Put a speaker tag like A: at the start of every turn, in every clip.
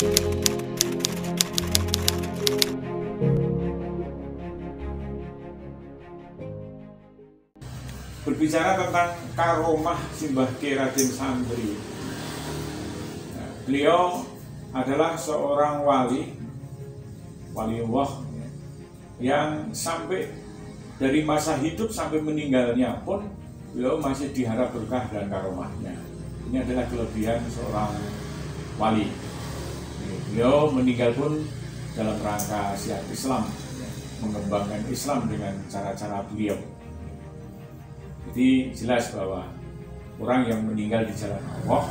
A: Berbicara tentang karomah Simbah Kyai Raden Santri, beliau adalah seorang waliullah yang sampai dari masa hidup sampai meninggalnya pun beliau masih diharap berkah dan karomahnya. Ini adalah kelebihan seorang wali. Beliau meninggal pun dalam rangka syiar Islam, mengembangkan Islam dengan cara-cara beliau. Jadi jelas bahwa orang yang meninggal di jalan Allah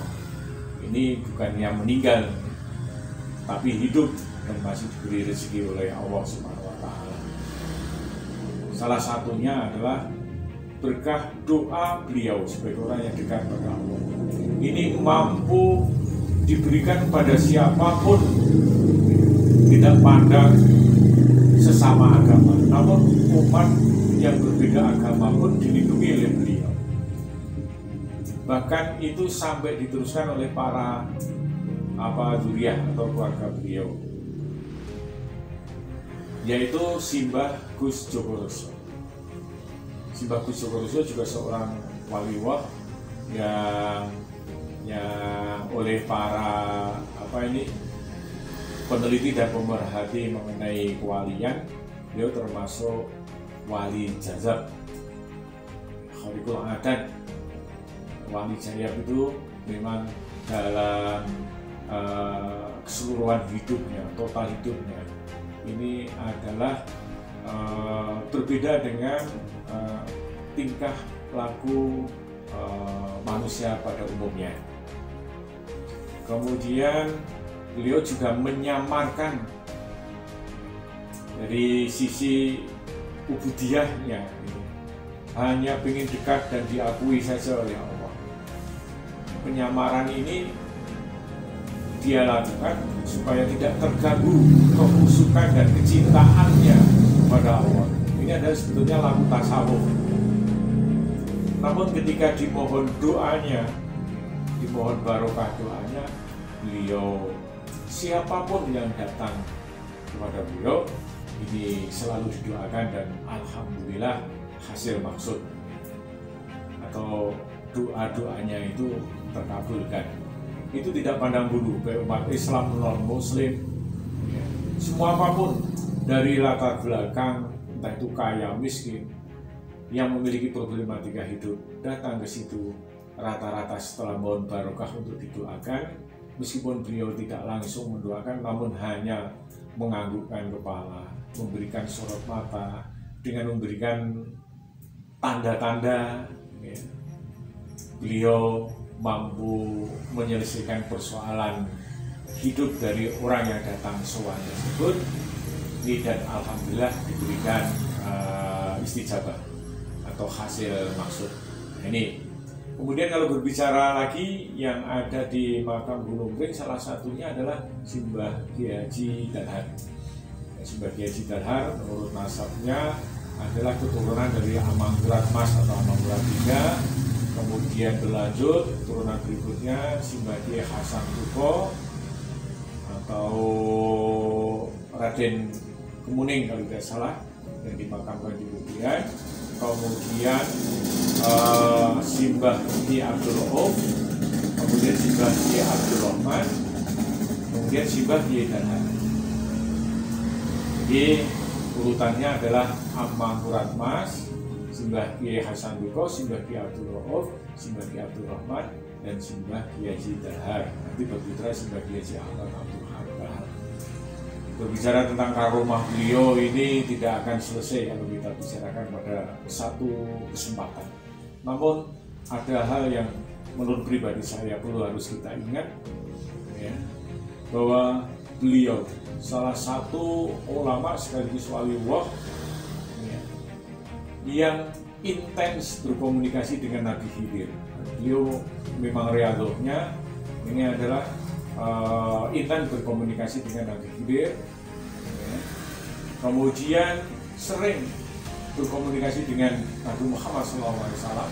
A: ini bukan yang meninggal, tapi hidup dan masih diberi rezeki oleh Allah Subhanahu wa Ta'ala. Salah satunya adalah berkah doa beliau sebagai orang yang dekat pada Allah. Ini mampu diberikan pada siapapun, tidak pandang sesama agama, namun umat yang berbeda agama pun dilindungi oleh beliau. Bahkan itu sampai diteruskan oleh para zuriyah atau keluarga beliau, yaitu Simbah Gus Jogoroso. Simbah Gus Jogoroso juga seorang waliullah yang oleh para peneliti dan pemerhati mengenai kewalian, beliau termasuk wali jazab, kharikul adat. Wali jazab itu memang dalam keseluruhan hidupnya, total hidupnya, ini adalah berbeda dengan tingkah laku manusia pada umumnya. Kemudian beliau juga menyamarkan dari sisi ubudiyahnya, hanya ingin dekat dan diakui saja oleh Allah. Penyamaran ini dia lakukan supaya tidak terganggu kehusukan dan kecintaannya kepada Allah. Ini adalah sebetulnya laku tasawuf. Namun ketika dimohon doanya, dimohon barokah doanya, beliau, siapapun yang datang kepada beliau ini selalu didoakan dan alhamdulillah hasil maksud atau doa-doanya itu terkabulkan. Itu tidak pandang bulu, baik umat Islam non Muslim, ya. Semua apapun dari latar belakang, entah itu kaya miskin, yang memiliki problematika hidup datang ke situ, rata-rata setelah mohon barokah untuk didoakan, meskipun beliau tidak langsung mendoakan, namun hanya menganggukkan kepala, memberikan sorot mata dengan memberikan tanda-tanda, ya. Beliau mampu menyelesaikan persoalan hidup dari orang yang datang sowan tersebut, dan alhamdulillah diberikan istijabah atau hasil maksud. Ini kemudian kalau berbicara lagi yang ada di makam Gunung Ring, salah satunya adalah Simbah Kyai Haji Dalhar. Simbah Kyai Haji Dalhar menurut nasabnya adalah keturunan dari Amangkurat Mas atau Amangkurat III. Kemudian berlanjut turunan berikutnya Simbah Kyai Hasan Tuko atau Raden Kemuning kalau tidak salah, yang dimakamkan di Budian. Kemudian Simbah Kyai Abdul Rauf, kemudian Simbah Kyai Abdul Rahman, kemudian Simbah Kyai Dalhar. Jadi urutannya adalah Amangkurat Mas, Simbah Kyai Hasan Tuko, Simbah Kyai Abdul Rauf, Simbah Kyai Abdul Rahman, dan Simbah Kyai Haji Dalhar. Nanti berputra Simbah Kyai Haji Ahmad Abdul Hambal. Berbicara tentang karomah beliau ini tidak akan selesai kalau kita bicarakan pada satu kesempatan. Namun ada hal yang menurut pribadi saya perlu harus kita ingat, ya, bahwa beliau salah satu ulama sekaligus waliullah, ya, yang intens berkomunikasi dengan Nabi Khidir. Beliau memang riadohnya ini adalah intens berkomunikasi dengan Nabi Khidir, ya. Kemudian sering berkomunikasi dengan Nabi Muhammad SAW,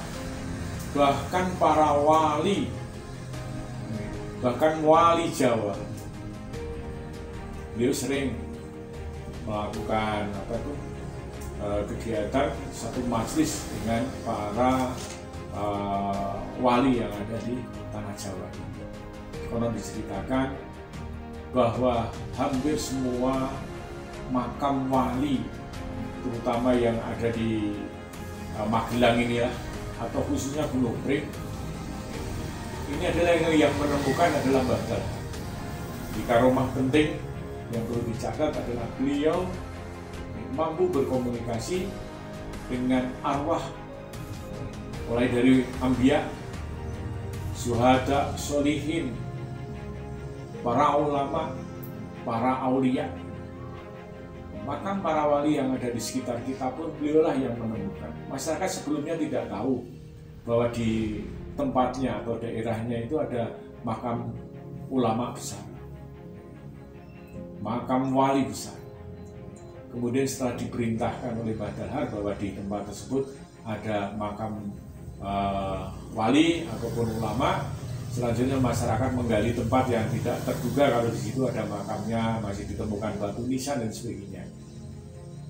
A: bahkan para wali, bahkan wali Jawa beliau sering melakukan kegiatan satu majelis dengan para wali yang ada di tanah Jawa. Konon diceritakan bahwa hampir semua makam wali, terutama yang ada di Magelang ini ya, atau khususnya Gunung Pring, ini adalah yang menemukan adalah Mbah Dalhar. Di karomah penting yang perlu dicatat adalah beliau mampu berkomunikasi dengan arwah, mulai dari anbiya, syuhada, sholihin, para ulama, para aulia. Makam para wali yang ada di sekitar kita pun beliaulah yang menemukan. Masyarakat sebelumnya tidak tahu bahwa di tempatnya atau daerahnya itu ada makam ulama besar, makam wali besar. Kemudian setelah diperintahkan oleh Mbah Dalhar bahwa di tempat tersebut ada makam wali ataupun ulama, selanjutnya masyarakat menggali tempat yang tidak terduga kalau di situ ada makamnya, masih ditemukan batu nisan dan sebagainya.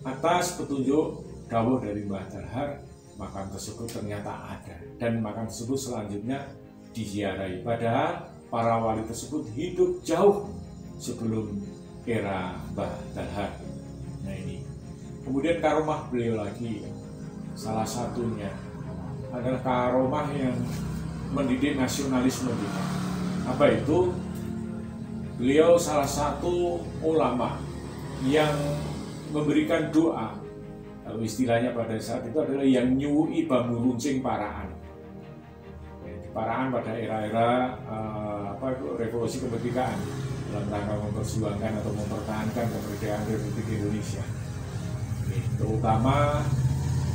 A: Atas petunjuk dawuh dari Mbah Dalhar, makam tersebut ternyata ada dan makam tersebut selanjutnya diziarahi. Padahal para wali tersebut hidup jauh sebelum era Mbah Dalhar. Nah ini. Kemudian karomah beliau lagi, salah satunya adalah karomah yang mendidik nasionalisme kita. Apa itu? Beliau salah satu ulama yang memberikan doa, kalau istilahnya pada saat itu adalah yang nyuwi bambu runcing Paraan. Paraan pada era-era revolusi kemerdekaan dalam rangka memperjuangkan atau mempertahankan kemerdekaan Republik Indonesia. Terutama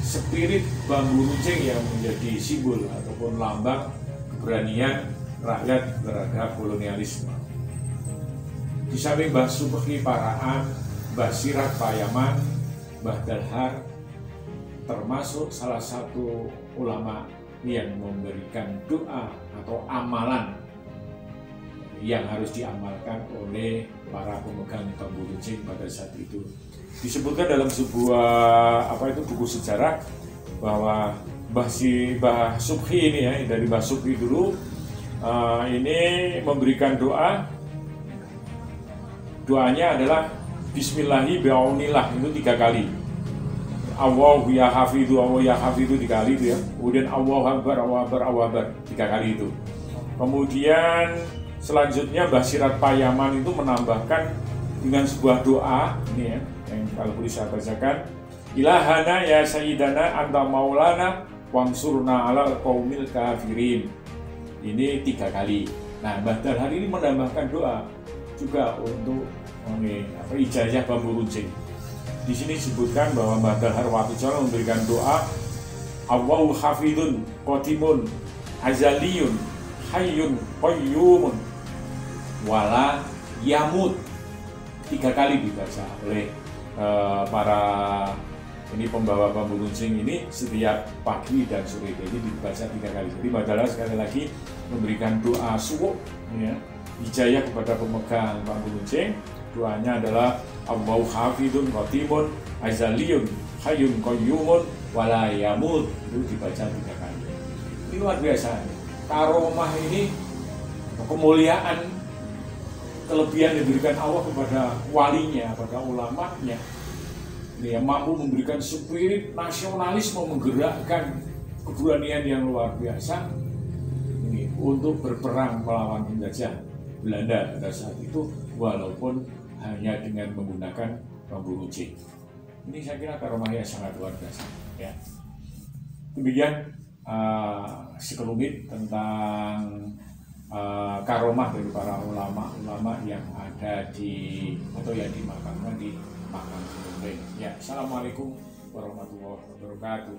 A: spirit bambu runcing yang menjadi simbol ataupun lambang keberanian rakyat terhadap kolonialisme. Di samping Mbah Subhi Paraan, Mbah Sirat Payaman, Mbah Dalhar termasuk salah satu ulama yang memberikan doa atau amalan yang harus diamalkan oleh para pemegang bambu runcing pada saat itu. Disebutkan dalam sebuah buku sejarah bahwa Mbah Subhi ini ya, dari Mbah Subhi dulu ini memberikan doanya adalah Bismillahi bi'aunillah, itu 3 kali. Allahu ya hafidhu, Allahu ya hafidhu 3 kali itu ya. Kemudian Allahu akbar, Allahu akbar, Allahu akbar 3 kali itu. Kemudian selanjutnya Mbah Sirat Payaman itu menambahkan dengan sebuah doa ini ya, yang kalau boleh saya bacakan, Ilahana ya sayyidana anta maulana wangsurna alal qaumil kafirin. Ini 3 kali. Nah, Mbah Dalhar ini menambahkan doa juga untuk ijazah bambu runcing. Di sini disebutkan bahwa Mbah Dalhar Watucana memberikan doa Allahu hafidun qadimun azaliyun hayyun qayyumun wala yamut. 3 kali dibaca oleh para pembawa bambu runcing ini setiap pagi dan sore. Jadi dibaca 3 kali. Jadi Mbah Dalhar sekali lagi memberikan doa suwuk ya, hijayah kepada pemegang bambu runcing. Doanya adalah Allahu hafidun qadimun azaliyun hayyun qayyumun wala yamut. Itu dibaca 3 kali. Ini luar biasa. Karomah ini kemuliaan, kelebihan yang diberikan Allah kepada walinya, kepada ulamanya. Ini yang mampu memberikan spirit nasionalisme, menggerakkan keberanian yang luar biasa ini untuk berperang melawan penjajah Belanda pada saat itu, walaupun hanya dengan menggunakan bambu runcing. Ini saya kira karomah yang sangat luar biasa. Ya. Demikian sekelumit tentang karomah dari para ulama-ulama yang ada di atau yang dimakamkan di makam Gunung Pring. Ya, assalamualaikum warahmatullahi wabarakatuh.